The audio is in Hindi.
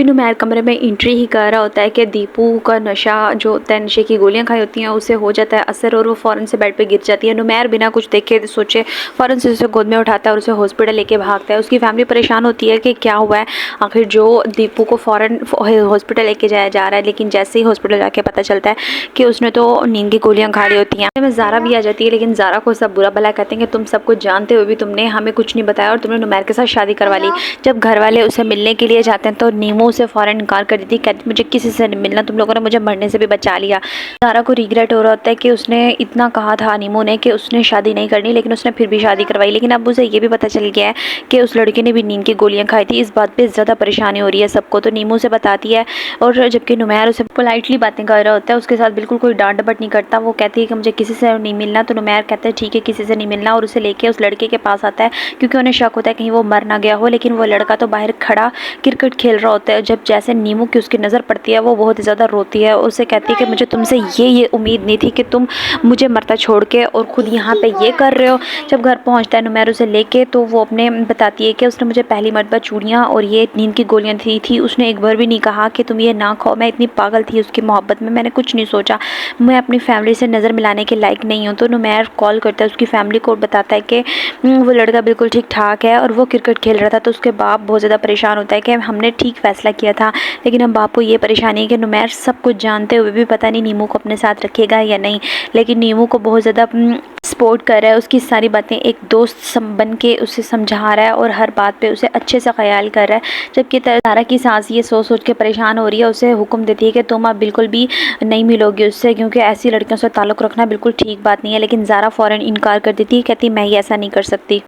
भी नुमैर कमरे में एंट्री ही कर रहा होता है कि दीपू का नशा जो होता है, नशे की गोलियां खाई होती हैं, उसे हो जाता है असर और वो फ़ौरन से बेड पे गिर जाती है। नुमैर बिना कुछ देखे सोचे फ़ौरन से उसे गोद में उठाता है और उसे हॉस्पिटल लेके भागता है। उसकी फैमिली परेशान होती है कि क्या हुआ है आखिर, जो दीपू को फ़ौरन हॉस्पिटल लेके जाया जा रहा है। लेकिन जैसे ही हॉस्पिटल जाके पता चलता है कि उसने तो नींद की गोलियां खा ली होती हैं। में ज़ारा भी आ जाती है, लेकिन ज़ारा को सब बुरा भला कहते हैं कि तुम सब कुछ जानते हुए भी तुमने हमें कुछ नहीं बताया और तुमने नुमैर के साथ शादी करवा ली। जब घर वाले उसे मिलने के लिए जाते हैं तो नीमू उसे फ़ौरन इनकार कर देती है, कहती मुझे किसी से नहीं मिलना, तुम लोगों ने मुझे मरने से भी बचा लिया। ज़ारा को रिग्रेट हो रहा होता है कि उसने इतना कहा था नीमू ने कि उसने शादी नहीं करनी, लेकिन उसने फिर भी शादी करवाई। लेकिन अब उसे ये भी पता चल गया है कि उस लड़के ने भी नींद की गोलियां खाई थी। इस बात पर ज़्यादा परेशानी हो रही है सबको, तो नीमू से बताती है। और जबकि नुमैर उसे पोलाइटली बातें कर रहा होता है, उसके साथ बिल्कुल कोई डांट डपट नहीं करता। वो कहती है कि मुझे किसी से नहीं मिलना, तो नुमैर कहता है ठीक है किसी से नहीं मिलना, और उसे लेके उस लड़के के पास आता है क्योंकि उन्हें शक होता है कहीं वो मर ना गया हो। लेकिन वो लड़का तो बाहर खड़ा क्रिकेट खेल रहा होता है। जब जैसे नीमू की उसकी नज़र पड़ती है वो बहुत ही ज़्यादा रोती है। उसे कहती है कि मुझे तुमसे ये उम्मीद नहीं थी कि तुम मुझे मरता छोड़ के और ख़ुद यहाँ पे ये कर रहे हो। जब घर पहुँचता है नुमैर उसे लेके, तो वो अपने बताती है कि उसने मुझे पहली मरतबा चूड़ियाँ और ये नींद की गोलियाँ दी थी। उसने एक बार भी नहीं कहा कि तुम ये ना खाओ। मैं इतनी पागल थी उसकी मोहब्बत में, मैंने कुछ नहीं सोचा, मैं अपनी फैमिली से नज़र मिलाने के लायक नहीं हूँ। तो नुमैर कॉल करता है उसकी फैमिली को और बताता है कि वो लड़का बिल्कुल ठीक ठाक है और वो क्रिकेट खेल रहा था। तो उसके बाप बहुत ज़्यादा परेशान होता है कि हमने ठीक फ़ैसला किया था। लेकिन अब बाप को ये परेशानी है कि नुमैर सब कुछ जानते हुए भी पता नहीं नीमू को अपने साथ रखेगा या नहीं। लेकिन नीमू को बहुत ज़्यादा सपोर्ट कर रहा है, उसकी सारी बातें एक दोस्त बन के उसे समझा रहा है और हर बात पे उसे अच्छे से ख्याल कर रहा है। जबकि ज़ारा की सास ये सोच सोच के परेशान हो रही है, उसे हुक्म देती है कि तुम अब बिल्कुल भी नहीं मिलोगी उससे, क्योंकि ऐसी लड़कियों से ताल्लुक़ रखना बिल्कुल ठीक बात नहीं है। लेकिन ज़ारा फ़ौरन इनकार कर देती है, कहती मैं ही ऐसा नहीं कर सकती।